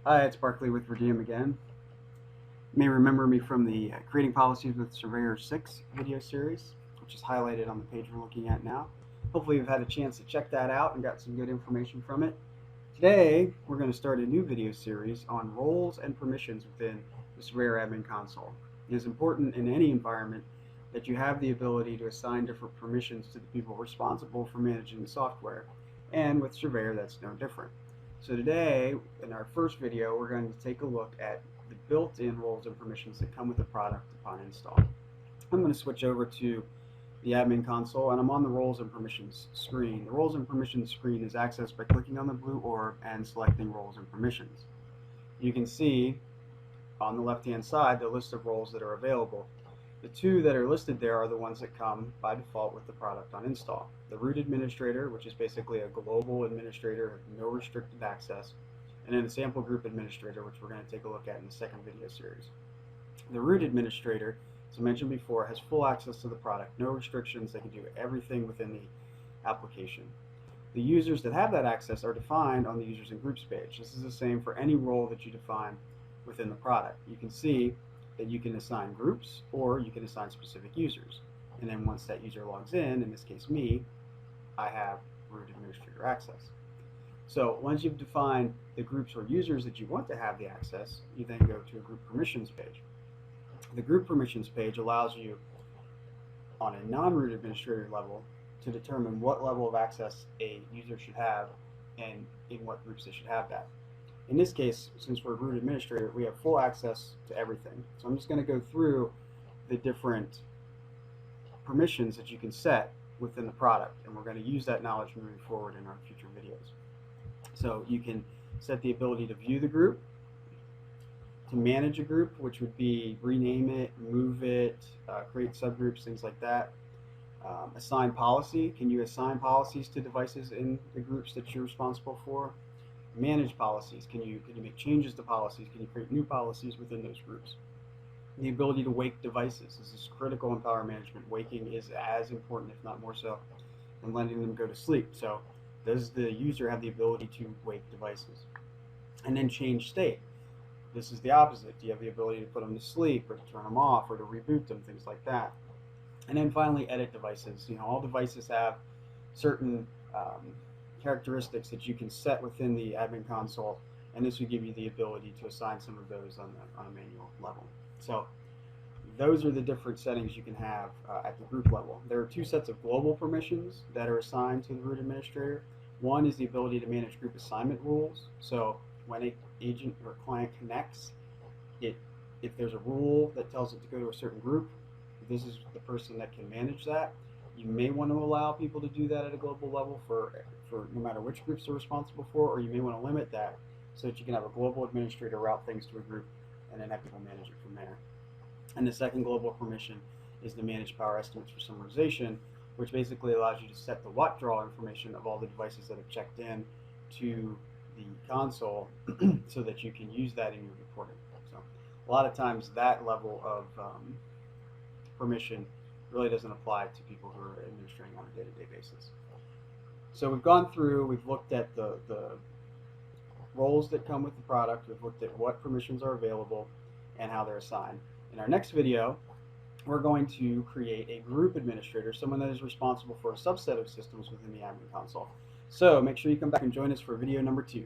Hi, it's Barclay with Verdiem again. You may remember me from the Creating Policies with Surveyor 6 video series, which is highlighted on the page we're looking at now. Hopefully you've had a chance to check that out and got some good information from it. Today, we're going to start a new video series on roles and permissions within the Surveyor Admin Console. It is important in any environment that you have the ability to assign different permissions to the people responsible for managing the software, and with Surveyor that's no different. So today, in our first video, we're going to take a look at the built-in roles and permissions that come with the product upon install. I'm going to switch over to the admin console, and I'm on the roles and permissions screen. The roles and permissions screen is accessed by clicking on the blue orb and selecting roles and permissions. You can see on the left-hand side the list of roles that are available. The two that are listed there are the ones that come by default with the product on install. The root administrator, which is basically a global administrator with no restricted access, and then the sample group administrator, which we're going to take a look at in the second video series. The root administrator, as I mentioned before, has full access to the product, no restrictions. They can do everything within the application. The users that have that access are defined on the users and groups page. This is the same for any role that you define within the product. You can see that you can assign groups or you can assign specific users. And then once that user logs in this case me, I have root administrator access. So once you've defined the groups or users that you want to have the access, you then go to a group permissions page. The group permissions page allows you on a non-root administrator level to determine what level of access a user should have and in what groups they should have that. In this case, since we're a root administrator, we have full access to everything. So I'm just going to go through the different permissions that you can set within the product, and we're going to use that knowledge moving forward in our future videos. So you can set the ability to view the group, to manage a group, which would be rename it, move it, create subgroups, things like that. Assign policy. Can you assign policies to devices in the groups that you're responsible for? Manage policies. Can you make changes to policies? Can you create new policies within those groups? The ability to wake devices. This is critical in power management. Waking is as important, if not more so, than letting them go to sleep. So does the user have the ability to wake devices? And then change state. This is the opposite. Do you have the ability to put them to sleep or to turn them off or to reboot them, things like that? And then finally, edit devices. All devices have certain characteristics that you can set within the admin console, and this will give you the ability to assign some of those on a manual level. So those are the different settings you can have at the group level. There are two sets of global permissions that are assigned to the root administrator. One is the ability to manage group assignment rules. So when an agent or client connects, if there's a rule that tells it to go to a certain group, this is the person that can manage that. You may want to allow people to do that at a global level for no matter which groups they're responsible for, or you may want to limit that so that you can have a global administrator route things to a group and then have people manage it from there. And the second global permission is the manage power estimates for summarization, which basically allows you to set the watt draw information of all the devices that have checked in to the console so that you can use that in your reporting. So a lot of times that level of permission really doesn't apply to people who are administering on a day-to-day basis. So we've gone through, we've looked at the roles that come with the product, we've looked at what permissions are available and how they're assigned. In our next video, we're going to create a group administrator, someone that is responsible for a subset of systems within the admin console. So make sure you come back and join us for video number 2.